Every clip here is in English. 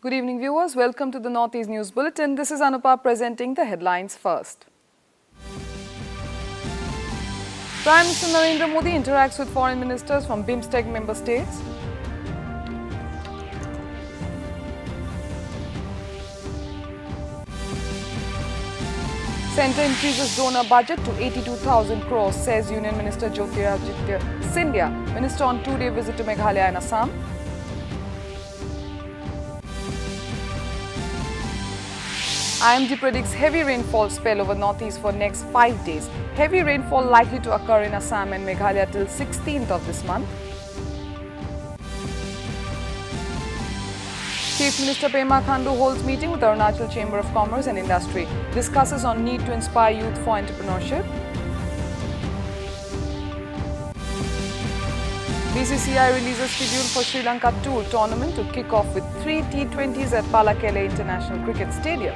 Good evening, viewers. Welcome to the Northeast News Bulletin. This is Anupa presenting the headlines first. Prime Minister Narendra Modi interacts with foreign ministers from BIMSTEC member states. Centre increases donor budget to 82,000 crores, says Union Minister Doordarshan Sindhya, Minister on two-day visit to Meghalaya and Assam. IMD predicts heavy rainfall spell over northeast for next 5 days. Heavy rainfall likely to occur in Assam and Meghalaya till 16th of this month. Chief Minister Pema Khandu holds meeting with Arunachal Chamber of Commerce and Industry. Discusses on need to inspire youth for entrepreneurship. BCCI releases schedule for Sri Lanka Tour tournament to kick off with 3 T20s at Palakele International Cricket Stadium.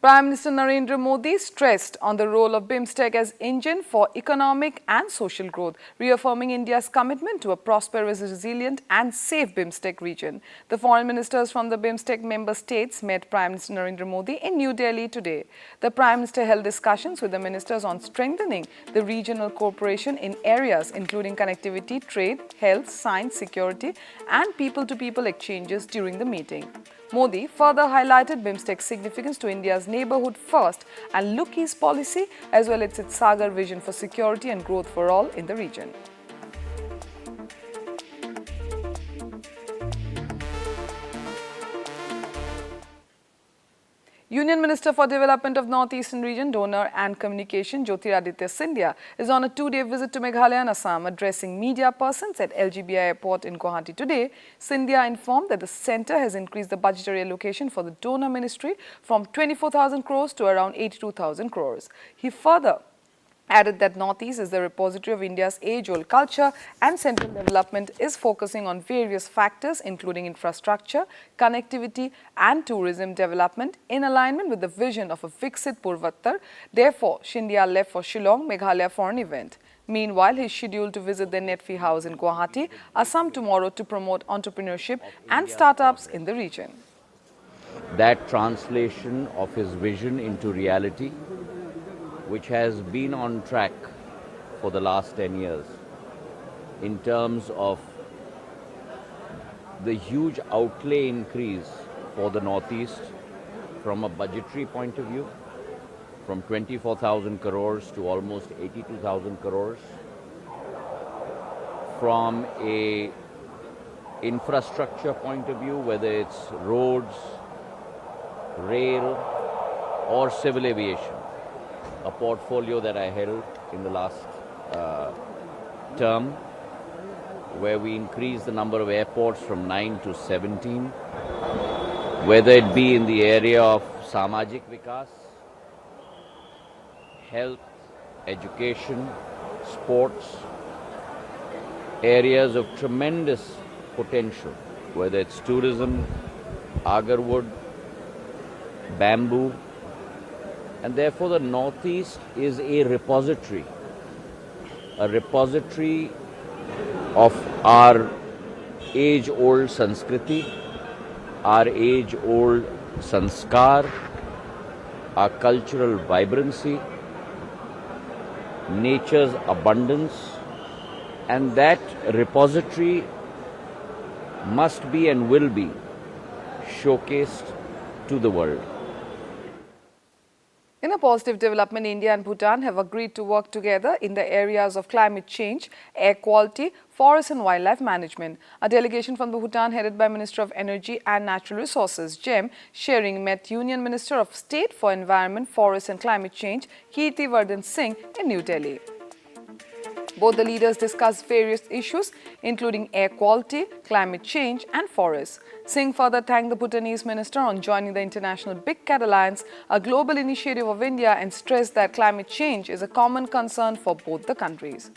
Prime Minister Narendra Modi stressed on the role of BIMSTEC as engine for economic and social growth, reaffirming India's commitment to a prosperous, resilient and safe BIMSTEC region. The foreign ministers from the BIMSTEC member states met Prime Minister Narendra Modi in New Delhi today. The Prime Minister held discussions with the ministers on strengthening the regional cooperation in areas including connectivity, trade, health, science, security and people-to-people exchanges during the meeting. Modi further highlighted BIMSTEC's significance to India's neighbourhood first and Look East policy as well as its Sagar vision for security and growth for all in the region. Union Minister for Development of Northeastern Region, Donor and Communication Jyotiraditya Scindia is on a two-day visit to Meghalaya and Assam. Addressing media persons at LGBI Airport in Guwahati today, Scindia informed that the centre has increased the budgetary allocation for the donor ministry from 24,000 crores to around 82,000 crores. He further added that Northeast is the repository of India's age-old culture and central development is focusing on various factors including infrastructure, connectivity and tourism development in alignment with the vision of a Viksit Purvattar. Therefore, Scindia left for Shillong, Meghalaya for an event. Meanwhile, he is scheduled to visit the Netfi House in Guwahati, Assam tomorrow to promote entrepreneurship and startups in the region. That translation of his vision into reality, which has been on track for the last 10 years in terms of the huge outlay increase for the Northeast from a budgetary point of view, from 24,000 crores to almost 82,000 crores, from a infrastructure point of view, whether it's roads, rail or civil aviation, a portfolio that I held in the last term, where we increased the number of airports from 9 to 17, whether it be in the area of Samajik Vikas, health, education, sports, areas of tremendous potential, whether it's tourism, agarwood, bamboo, and therefore the Northeast is a repository of our age-old Sanskriti, our age-old Sanskar, our cultural vibrancy, nature's abundance, and that repository must be and will be showcased to the world. In a positive development, India and Bhutan have agreed to work together in the areas of climate change, air quality, forest and wildlife management. A delegation from Bhutan headed by Minister of Energy and Natural Resources, Gem Shering, met Union Minister of State for Environment, Forest and Climate Change, Kirtivardhan Singh in New Delhi. Both the leaders discussed various issues including air quality, climate change and forests. Singh further thanked the Bhutanese minister on joining the International Big Cat Alliance, a global initiative of India, and stressed that climate change is a common concern for both the countries.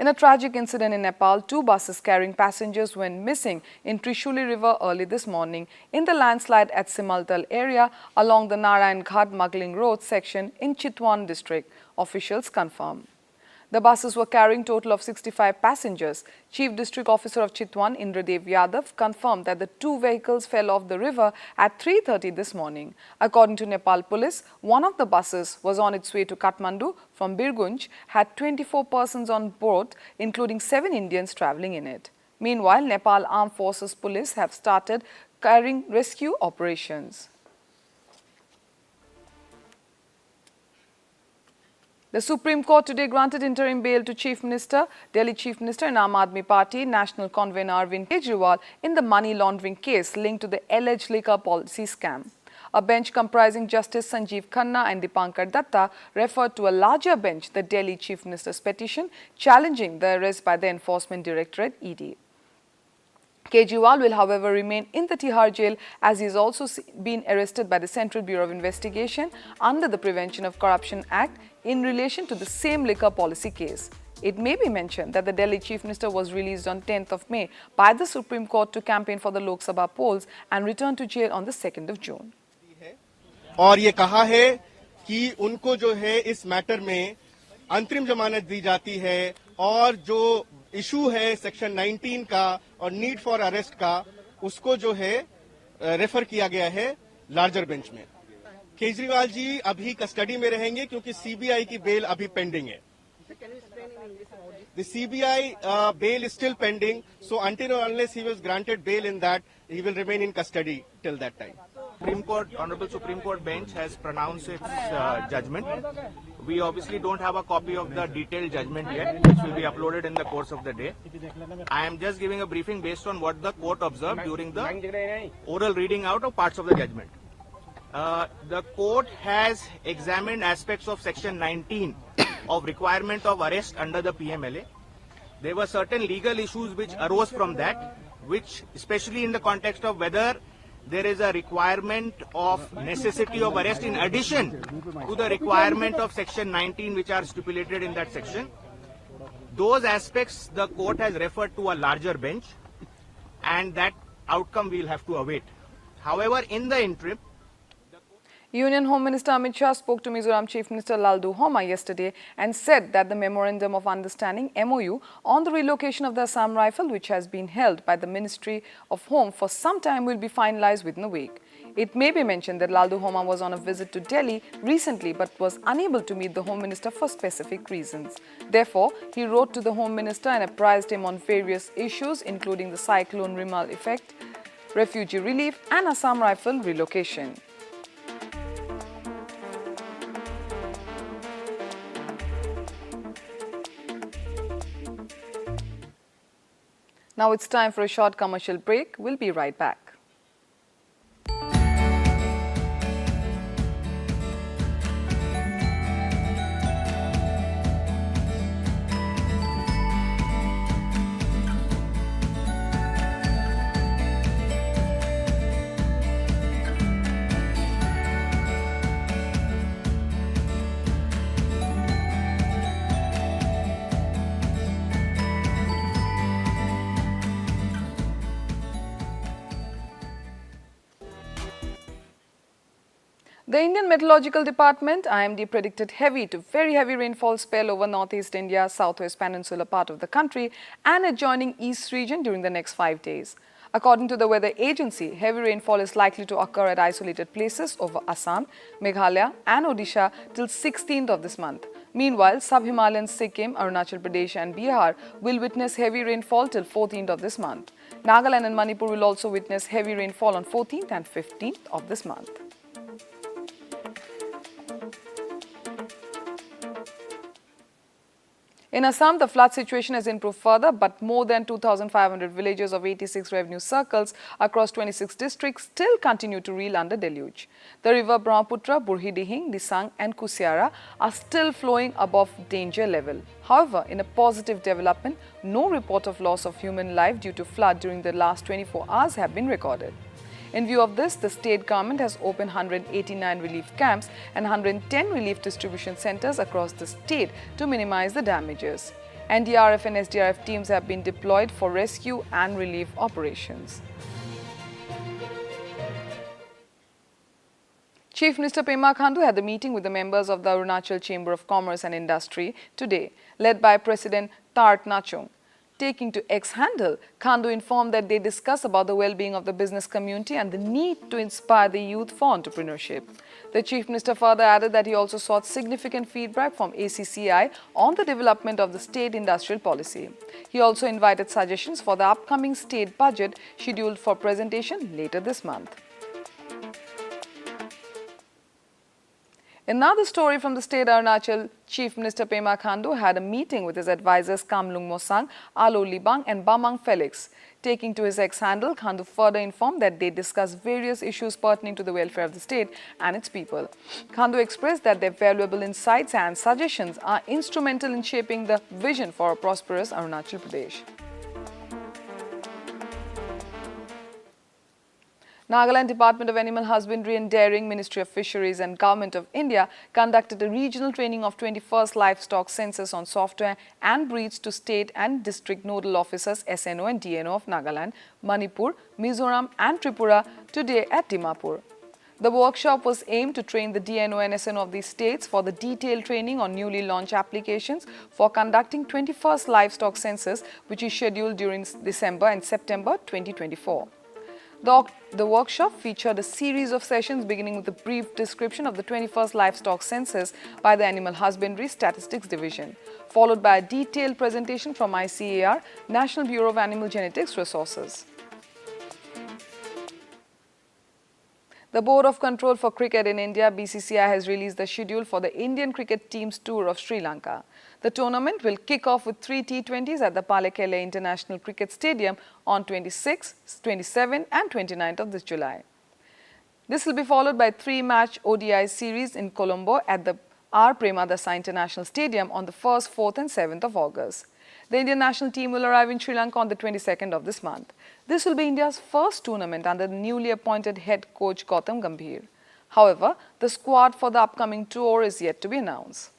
In a tragic incident in Nepal, 2 buses carrying passengers went missing in Trishuli River early this morning in the landslide at Simaltal area along the Narayan Ghat Muggling Road section in Chitwan district, officials confirm. The buses were carrying total of 65 passengers. Chief District Officer of Chitwan, Indradev Yadav, confirmed that the two vehicles fell off the river at 3:30 this morning. According to Nepal police, one of the buses was on its way to Kathmandu from Birgunj, had 24 persons on board, including 7 Indians travelling in it. Meanwhile, Nepal Armed Forces Police have started carrying rescue operations. The Supreme Court today granted interim bail to Chief Minister, Delhi Chief Minister and Aam Aadmi Party National Convener Arvind Kejriwal in the money laundering case linked to the alleged liquor policy scam. A bench comprising Justice Sanjeev Khanna and Dipankar Datta referred to a larger bench the Delhi Chief Minister's petition challenging the arrest by the Enforcement Directorate (ED). Kejriwal will, however, remain in the Tihar jail as he has also been arrested by the Central Bureau of Investigation under the Prevention of Corruption Act in relation to the same liquor policy case. It may be mentioned that the Delhi Chief Minister was released on 10th of May by the Supreme Court to campaign for the Lok Sabha polls and returned to jail on the 2nd of June. और ये कहा है कि उनको जो है इस matter में अंतरिम जमानत दी जाती है और जो इशू है सेक्शन 19 का और नीड फॉर अरेस्ट का उसको जो है रेफर किया गया है लार्जर बेंच में। केजरीवाल जी अभी कस्टडी में रहेंगे क्योंकि सीबीआई की बेल अभी पेंडिंग है। The CBI bail is still pending, so until or unless he was granted bail in that, he will remain in custody till that time. Honorable Supreme Court bench has pronounced its judgment. We obviously don't have a copy of the detailed judgment yet, which will be uploaded in the course of the day. I am just giving a briefing based on what the court observed during the oral reading out of parts of the judgment. The court has examined aspects of section 19 of requirement of arrest under the PMLA. There were certain legal issues which arose from that, which especially in the context of whether there is a requirement of necessity of arrest in addition to the requirement of section 19 which are stipulated in that section. Those aspects the court has referred to a larger bench, and that outcome we will have to await. However, in the interim, Union Home Minister Amit Shah spoke to Mizoram Chief Minister Laldu Homa yesterday and said that the Memorandum of Understanding MOU on the relocation of the Assam Rifle, which has been held by the Ministry of Home for some time, will be finalized within a week. It may be mentioned that Laldu Homa was on a visit to Delhi recently but was unable to meet the Home Minister for specific reasons. Therefore, he wrote to the Home Minister and apprised him on various issues including the cyclone Rimal effect, refugee relief and Assam Rifle relocation. Now it's time for a short commercial break. We'll be right back. The Indian Meteorological Department, IMD, predicted heavy to very heavy rainfall spell over northeast India, southwest peninsula part of the country and adjoining east region during the next 5 days. According to the weather agency, heavy rainfall is likely to occur at isolated places over Assam, Meghalaya and Odisha till 16th of this month. Meanwhile, sub-Himalayan Sikkim, Arunachal Pradesh and Bihar will witness heavy rainfall till 14th of this month. Nagaland and Manipur will also witness heavy rainfall on 14th and 15th of this month. In Assam, the flood situation has improved further, but more than 2,500 villages of 86 revenue circles across 26 districts still continue to reel under deluge. The river Brahmaputra, Burhi-Dihing, Disang and Kusiara are still flowing above danger level. However, in a positive development, no report of loss of human life due to flood during the last 24 hours have been recorded. In view of this, the state government has opened 189 relief camps and 110 relief distribution centers across the state to minimize the damages. NDRF and SDRF teams have been deployed for rescue and relief operations. Chief Minister Pema Khandu had the meeting with the members of the Arunachal Chamber of Commerce and Industry today, led by President Arunachal. Taking to X handle, Khandu informed that they discussed about the well-being of the business community and the need to inspire the youth for entrepreneurship. The Chief Minister further added that he also sought significant feedback from ACCI on the development of the state industrial policy. He also invited suggestions for the upcoming state budget scheduled for presentation later this month. Another story from the state Arunachal, Chief Minister Pema Khandu had a meeting with his advisors Kamlung Mosang, Alo Libang and Bamang Felix. Taking to his X handle, Khandu further informed that they discussed various issues pertaining to the welfare of the state and its people. Khandu expressed that their valuable insights and suggestions are instrumental in shaping the vision for a prosperous Arunachal Pradesh. Nagaland Department of Animal Husbandry and Dairying, Ministry of Fisheries and Government of India conducted a regional training of 21st Livestock Census on software and breeds to state and district nodal officers SNO and DNO of Nagaland, Manipur, Mizoram and Tripura today at Dimapur. The workshop was aimed to train the DNO and SNO of these states for the detailed training on newly launched applications for conducting 21st Livestock Census, which is scheduled during December and September 2024. The workshop featured a series of sessions beginning with a brief description of the 21st Livestock Census by the Animal Husbandry Statistics Division, followed by a detailed presentation from ICAR, National Bureau of Animal Genetics Resources. The Board of Control for Cricket in India, BCCI, has released the schedule for the Indian cricket team's tour of Sri Lanka. The tournament will kick off with 3 T20s at the Palakele International Cricket Stadium on 26, 27 and 29th of this July. This will be followed by 3-match ODI series in Colombo at the R. Premadasa International Stadium on the 1st, 4th and 7th of August. The Indian national team will arrive in Sri Lanka on the 22nd of this month. This will be India's first tournament under the newly appointed head coach Gautam Gambhir. However, the squad for the upcoming tour is yet to be announced.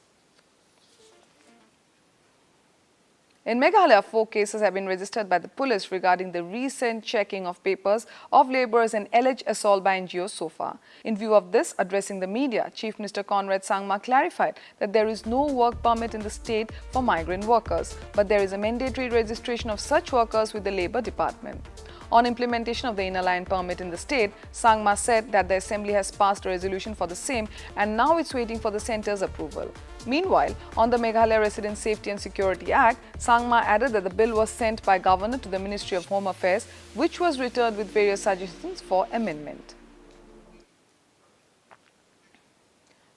In Meghalaya, 4 cases have been registered by the police regarding the recent checking of papers of labourers and alleged assault by NGOs so far. In view of this, addressing the media, Chief Minister Conrad Sangma clarified that there is no work permit in the state for migrant workers, but there is a mandatory registration of such workers with the Labour Department. On implementation of the inner line permit in the state, Sangma said that the Assembly has passed a resolution for the same and now it's waiting for the centre's approval. Meanwhile, on the Meghalaya Resident Safety and Security Act, Sangma added that the bill was sent by Governor to the Ministry of Home Affairs, which was returned with various suggestions for amendment.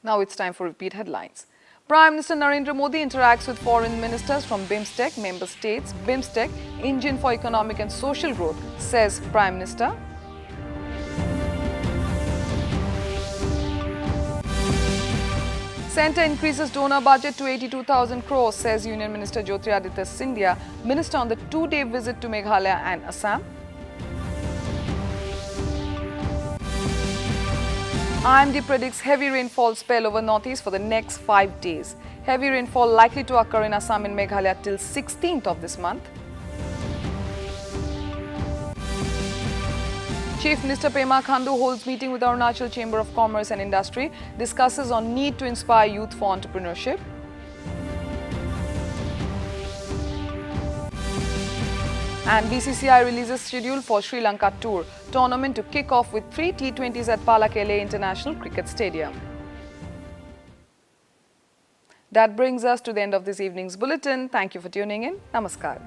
Now it's time for repeat headlines. Prime Minister Narendra Modi interacts with foreign ministers from BIMSTEC member states. BIMSTEC, engine for economic and social growth, says Prime Minister. Centre increases donor budget to 82,000 crores, says Union Minister Jyotiraditya Scindia, Minister on the 2-day visit to Meghalaya and Assam. IMD predicts heavy rainfall spell over northeast for the next 5 days. Heavy rainfall likely to occur in Assam and Meghalaya till 16th of this month. Chief Minister Pema Khandu holds meeting with Arunachal Chamber of Commerce and Industry, discusses on need to inspire youth for entrepreneurship. And BCCI releases schedule for Sri Lanka tour tournament to kick off with 3 T20s at Palakele International Cricket Stadium. That brings us to the end of this evening's bulletin. Thank you for tuning in. Namaskar.